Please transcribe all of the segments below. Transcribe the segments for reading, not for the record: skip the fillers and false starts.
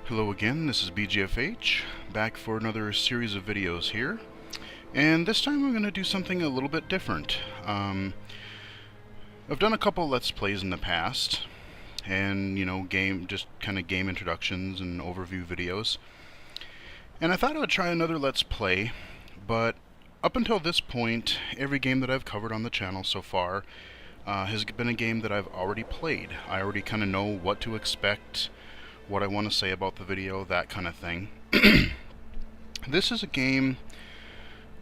Hello again, this is BGFH, back for another series of videos here. And this time I'm going to do something a little bit different. I've done a couple Let's Plays in the past, and, just kind of game introductions and overview videos. And I thought I would try another Let's Play, but up until this point, every game that I've covered on the channel so far has been a game that I've already played. I already kind of know what to expect, what I want to say about the video, that kind of thing. This is a game,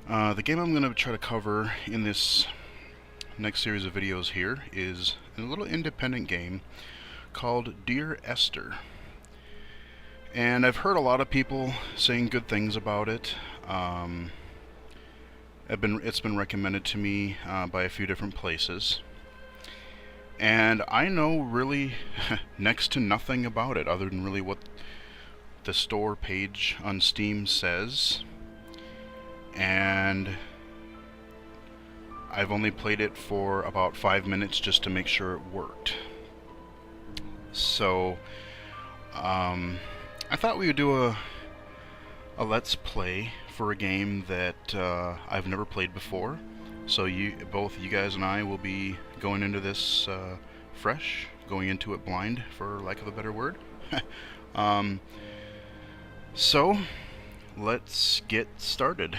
the game I'm going to try to cover in this next series of videos here is a little independent game called Dear Esther. And I've heard a lot of people saying good things about it. It's been recommended to me by a few different places. And I know really next to nothing about it other than really what the store page on Steam says. And I've only played it for about 5 minutes just to make sure it worked. So I thought we would do a Let's Play for a game that I've never played before. So both you guys and I will be going into this fresh, going into it blind, for lack of a better word. So let's get started.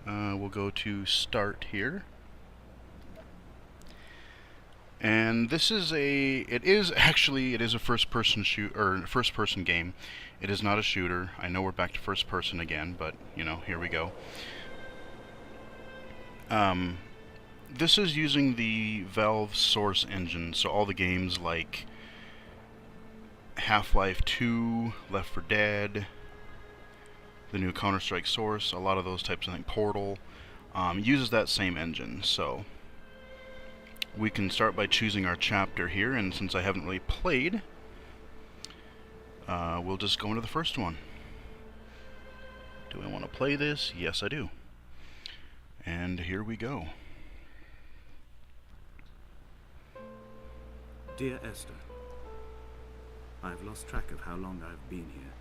We'll go to Start here. And this is it is a first-person first-person game. It is not a shooter. I know we're back to first-person again, but here we go. This is using the Valve source engine, so all the games like Half-Life 2, Left 4 Dead, the new Counter-Strike source, a lot of those types of things, Portal, uses that same engine. So we can start by choosing our chapter here, and since I haven't really played, we'll just go into the first one. Do I want to play this? Yes, I do. And here we go. Dear Esther, I have lost track of how long I have been here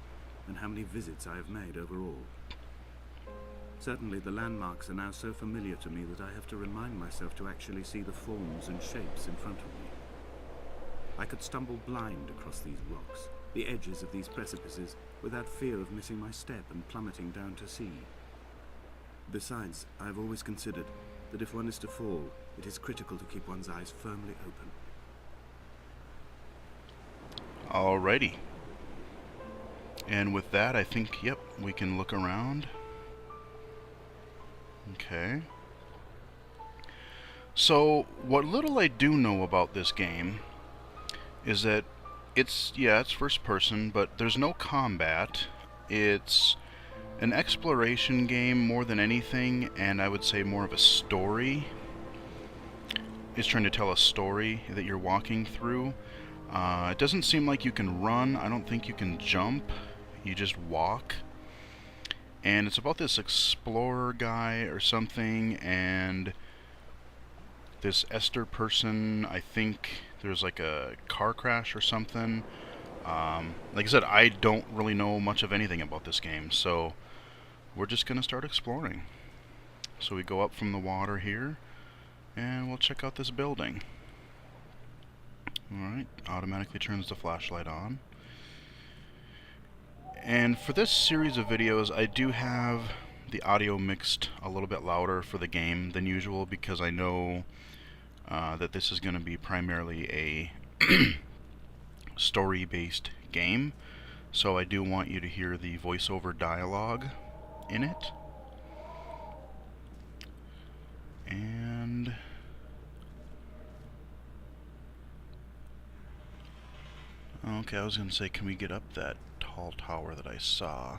and how many visits I have made overall. Certainly the landmarks are now so familiar to me that I have to remind myself to actually see the forms and shapes in front of me. I could stumble blind across these rocks, the edges of these precipices, without fear of missing my step and plummeting down to sea. Besides, I have always considered that if one is to fall, it is critical to keep one's eyes firmly open. Alrighty. And with that, I think, yep, we can look around. Okay. So, what little I do know about this game is that it's first person, but there's no combat. It's an exploration game more than anything, and I would say more of a story. It's trying to tell a story that you're walking through. It doesn't seem like you can run. I don't think you can jump. You just walk. And it's about this explorer guy or something, and this Esther person. I think there's like a car crash or something. Like I said, I don't really know much of anything about this game, so we're just gonna start exploring. So we go up from the water here, and we'll check out this building. Alright, automatically turns the flashlight on. And for this series of videos, I do have the audio mixed a little bit louder for the game than usual, because I know that this is going to be primarily a story-based game. So I do want you to hear the voiceover dialogue in it. And okay, I was going to say, can we get up that tall tower that I saw?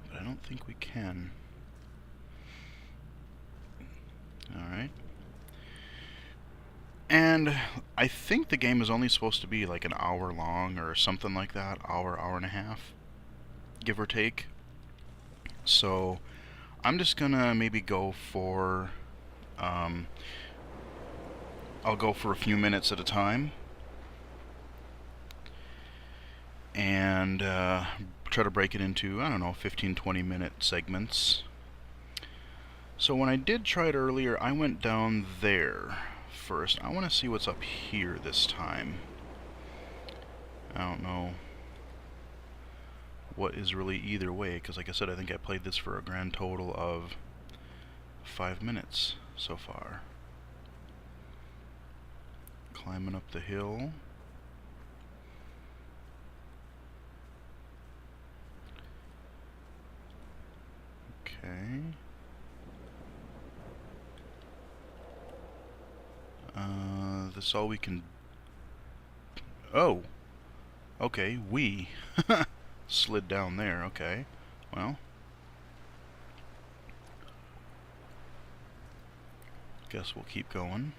But I don't think we can. Alright. And I think the game is only supposed to be like an hour long or something like that. Hour and a half, give or take. So I'm just gonna maybe go for I'll go for a few minutes at a time. and try to break it into, I don't know, 15-20 minute segments. So when I did try it earlier, I went down there first. I want to see what's up here this time. I don't know what is really either way, because like I said, I think I played this for a grand total of 5 minutes so far. Climbing up the hill. Okay. This all we can... Oh! Okay, we slid down there, okay. Well. Guess we'll keep going.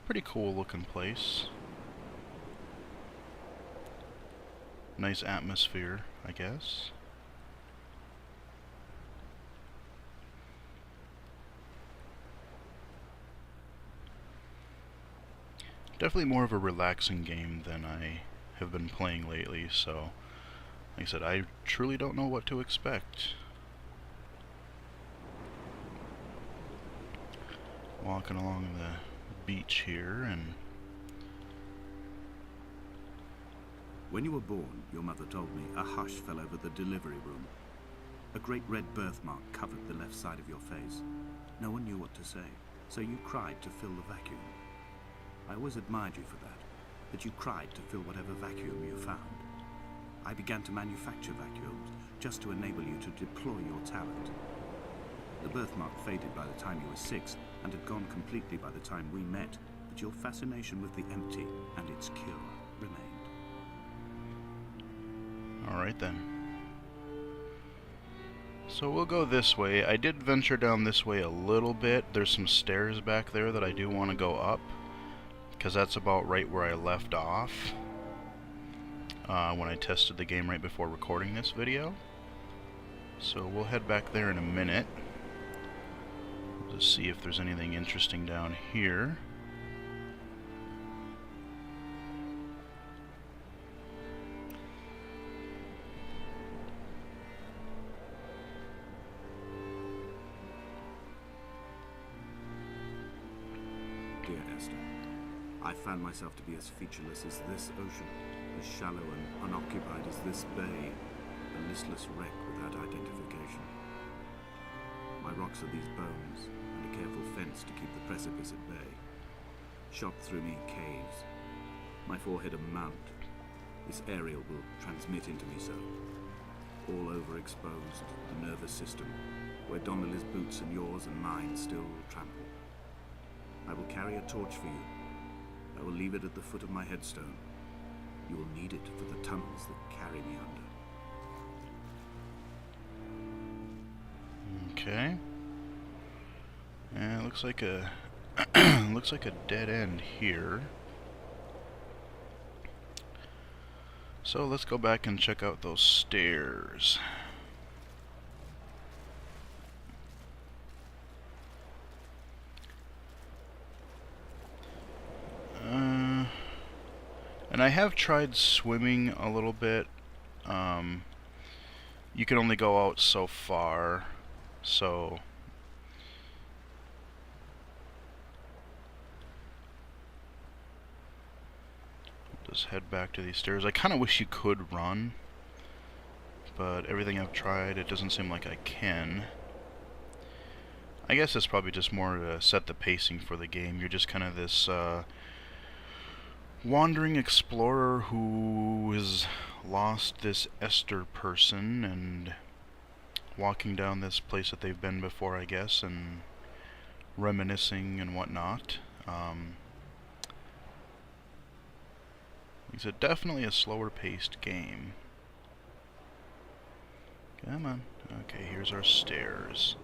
Pretty cool looking place. Nice atmosphere, I guess. Definitely more of a relaxing game than I have been playing lately, so like I said, I truly don't know what to expect. Walking along the beach here, and When you were born, your mother told me, a hush fell over the delivery room. A great red birthmark covered the left side of your face. No one knew what to say, so you cried to fill the vacuum. I always admired you for that you cried to fill whatever vacuum you found. I began to manufacture vacuums, just to enable you to deploy your talent. The birthmark faded by the time you were 6, and had gone completely by the time we met, but your fascination with the empty and its cure remained. alright then. So we'll go this way. I did venture down this way a little bit. There's some stairs back there that I do want to go up, because that's about right where I left off when I tested the game right before recording this video. So we'll head back there in a minute. Just see if there's anything interesting down here. Dear Esther, I found myself to be as featureless as this ocean, as shallow and unoccupied as this bay, a listless wreck without identification. My rocks are these bones, and a careful fence to keep the precipice at bay. Shot through me caves, my forehead a mount. This aerial will transmit into me so. All overexposed, the nervous system, where Donnelly's boots and yours and mine still trample. I will carry a torch for you. I will leave it at the foot of my headstone. You will need it for the tunnels that carry me under. Okay. And it looks like a looks like a dead end here. So let's go back and check out those stairs. And I have tried swimming a little bit. You can only go out so far, so just head back to these stairs. I kind of wish you could run, but everything I've tried, it doesn't seem like I can. I guess it's probably just more to set the pacing for the game. You're just kind of this wandering explorer who has lost this Esther person and walking down this place that they've been before, I guess, and reminiscing and whatnot. It's definitely a slower paced game. Come on. Okay, here's our stairs.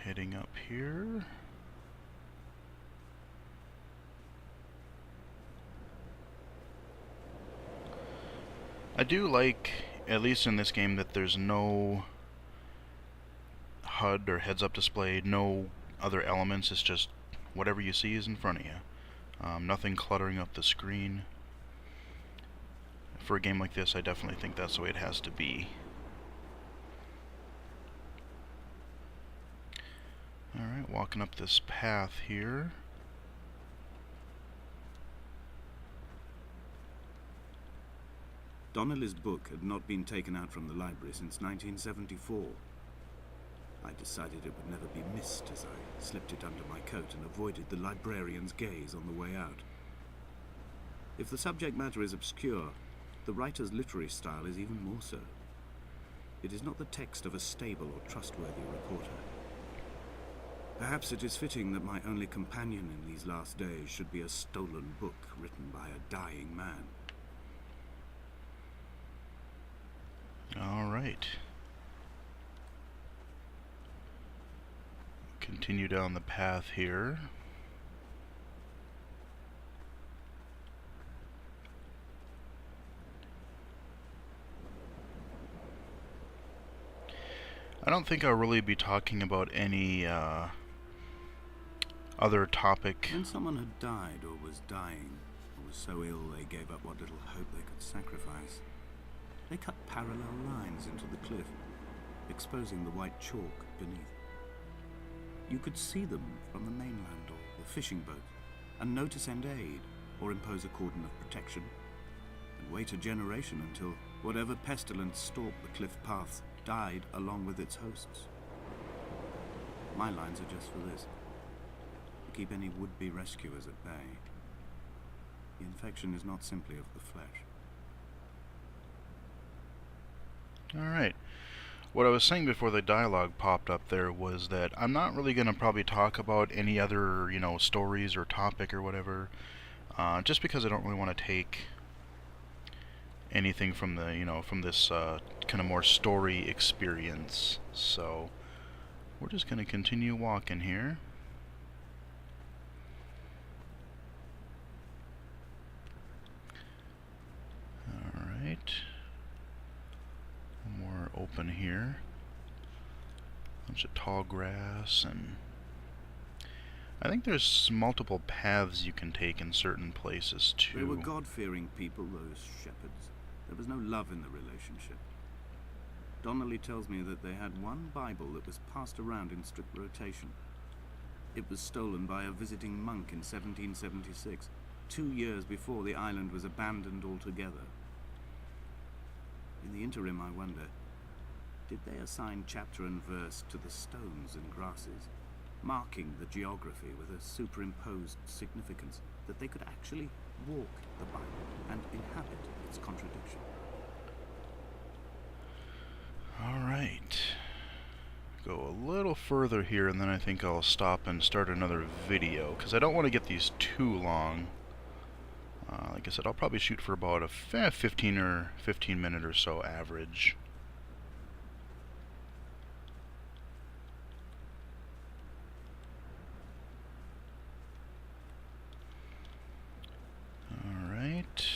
Heading up here. I do like, at least in this game, that there's no HUD or heads-up display, no other elements. It's just whatever you see is in front of you. Nothing cluttering up the screen. For a game like this, I definitely think that's the way it has to be. Alright, walking up this path here. Donnelly's book had not been taken out from the library since 1974. I decided it would never be missed as I slipped it under my coat and avoided the librarian's gaze on the way out. If the subject matter is obscure, the writer's literary style is even more so. It is not the text of a stable or trustworthy reporter. Perhaps it is fitting that my only companion in these last days should be a stolen book written by a dying man. Alright. Continue down the path here. I don't think I'll really be talking about any other topic. When someone had died or was dying, or was so ill they gave up what little hope they could sacrifice, they cut parallel lines into the cliff, exposing the white chalk beneath. You could see them from the mainland or the fishing boat, and know to send aid or impose a cordon of protection, and wait a generation until whatever pestilence stalked the cliff paths died along with its hosts. My lines are just for this: to keep any would-be rescuers at bay. The infection is not simply of the flesh. Alright. What I was saying before the dialogue popped up there was that I'm not really going to probably talk about any other, stories or topic or whatever, just because I don't really want to take anything from the, from this kind of more story experience. So we're just going to continue walking here. Alright. More open here. Bunch of tall grass, and I think there's multiple paths you can take in certain places too. They were God-fearing people, those shepherds. There was no love in the relationship. Donnelly tells me that they had one Bible that was passed around in strict rotation. It was stolen by a visiting monk in 1776, 2 years before the island was abandoned altogether. In the interim, I wonder, did they assign chapter and verse to the stones and grasses, marking the geography with a superimposed significance that they could actually walk the Bible and inhabit its contradiction? Alright. Go a little further here, and then I think I'll stop and start another video, because I don't want to get these too long. Like I said, I'll probably shoot for about a 15 minute or so average. Alright,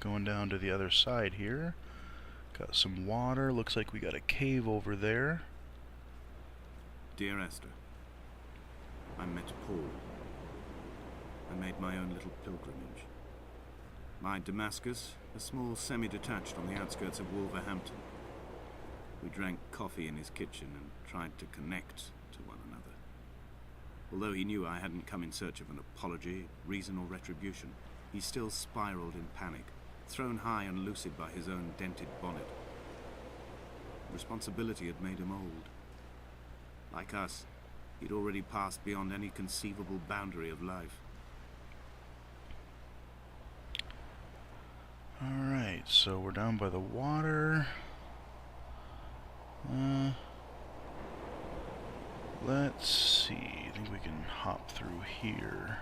going down to the other side here. Got some water, looks like we got a cave over there. Dear Esther, I met Paul. I made my own little pilgrimage. My Damascus, a small semi-detached on the outskirts of Wolverhampton. We drank coffee in his kitchen and tried to connect to one another. Although he knew I hadn't come in search of an apology, reason or retribution, he still spiraled in panic, thrown high and lucid by his own dented bonnet. Responsibility had made him old. Like us, he'd already passed beyond any conceivable boundary of life. Alright, so we're down by the water. Let's see, I think we can hop through here.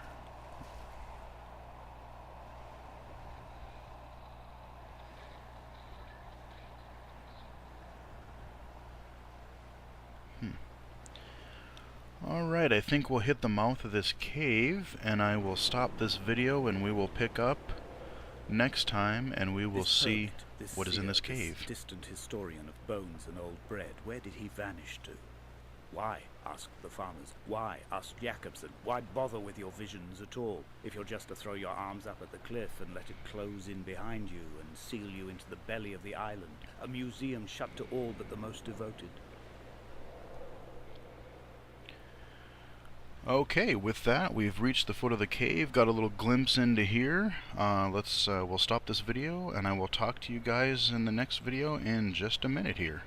Alright, I think we'll hit the mouth of this cave, and I will stop this video and we will pick up next time, and we will This see hermit, this what is in seer, this this cave. distant historian of bones and old bread, where did he vanish to? Why? Asked the farmers. Why? Asked Jakobsen. Why bother with your visions at all, if you're just to throw your arms up at the cliff and let it close in behind you and seal you into the belly of the island, a museum shut to all but the most devoted? Okay, with that, we've reached the foot of the cave, got a little glimpse into here. We'll stop this video, and I will talk to you guys in the next video in just a minute here.